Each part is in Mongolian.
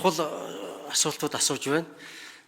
Чухал асуултууд асууж байна.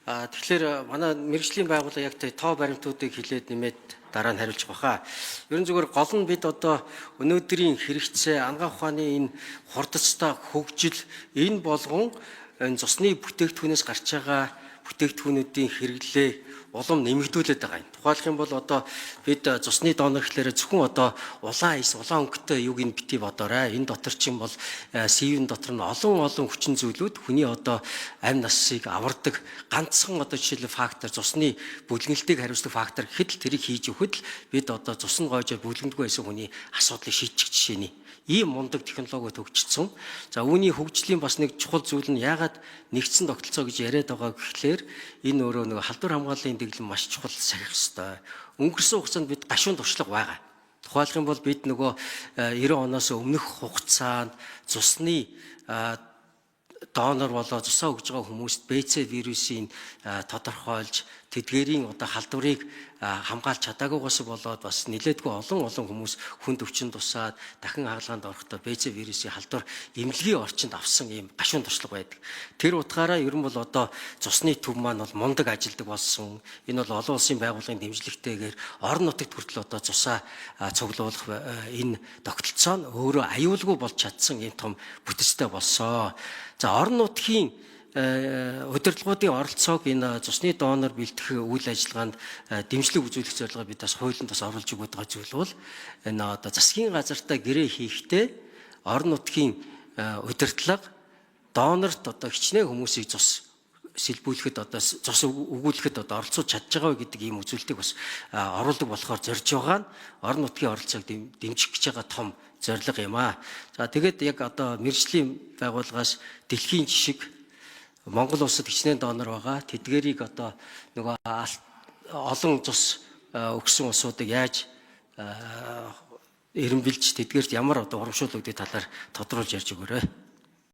Тэгэхээр манай мэргэжлийн байгууллага яг тоо баримтуудыг хилээд нэмээд дараа нь хариулж баха. Ерөн зүгээр гол нь бид одоо өнөөдрийн хэрэгцээ, ангаах ухааны энэ хурдцтай хөгжил энэ болгон цусны бүтээгдэхүүнээс гарч байгаа бүтээгдэхүүнүүдийн хэрэглээ улам нэмэгдүүлээд байгаа юм. Тухайлх юм бол одоо бид цусны донор гэхээр зөвхөн одоо улаан ис, улаан өнгөтэй юуг нь битгий бодоорой. Энэ дотор чинь бол CV-н дотор нь олон хүчин зүйлүүд хүний одоо амь насыг авардаг ганцхан одоо жишээлбэл фактор цусны бүлгэлтийг хариуцдаг фактор гэхэд л тэрийг хийж өгөхөд л бид одоо цус нь гоожоо бүлгэмдгүй байсан хүний асуудлыг шийдчих жишээний ийм мундаг технологи төгжсөн. За үүний хөгжлийн бас нэг чухал зүйл нь яагаад нэгдсэн тогтолцоо гэж яриад байгаа гэхлээр энэ өөрөө нэг халдвар хамгааллын дэглэм маш чухал сахих ёстой. Өнгөрсөн хугацаанд бид гашуун туршлага байгаа. Тухайлх юм бол бид нөгөө 90 оноос өмнөх хугацаанд цусны донор болоо цусаа өгж байгаа хүмүүст БЦ вирусын тодорхойлж тэдгээрийн одоо халдварыг хамгаалж чадаагүйгаас болоод бас нэлээдгүй олон хүмүүс хүнд өвчин тусаад дахин хаалганд орохдоо БЦ вирусын халдвар эмнэлгийн орчинд авсан ийм гашуун туршлага байдаг. Тэр утгаараа ер нь бол одоо цусны төв маань бол мундаг ажилдаг болсон. Энэ бол олон улсын байгууллагын дэмжлэгтэйгээр орон нутагт хүртэл одоо цусаа цуглуулах энэ тогтолцоо нь өөрөө аюулгүй болж чадсан ийм том бүтцтэй болсон. За орон нутгийн удирдлагуудын оролцоог энэ цусны донор бэлтгэх үйл ажиллагаанд дэмжлэг үзүүлэх зорилгоо бид бас хуулинд бас оруулж өгöd байгаа зүйл бол энэ одоо засгийн газартаа гэрээ хийхдээ орон нутгийн удирдлага донорт одоо хичнээн хүмүүсийг цус сэлбүүлэхэд одоо цус өгүүлэхэд одоо оролцож чадж байгаа гэдэг ийм үзүүлэлтийг бас оруулдаг болохоор зорж байгаа нь орон нутгийн оролцоог дэмжих гэж байгаа том зорилго юм аа. За тэгээд яг одоо мэргэжлийн байгууллагаас дэлхийн жишг Монгол улсад хичнээн донор байгаа. Тэдгэрийг одоо нөгөө олон цус өгсөн улсуудыг яаж эренбилж тэдгээрт ямар одоо урамшуул өгдөг талаар тодруулж ярьж өгөөрэй.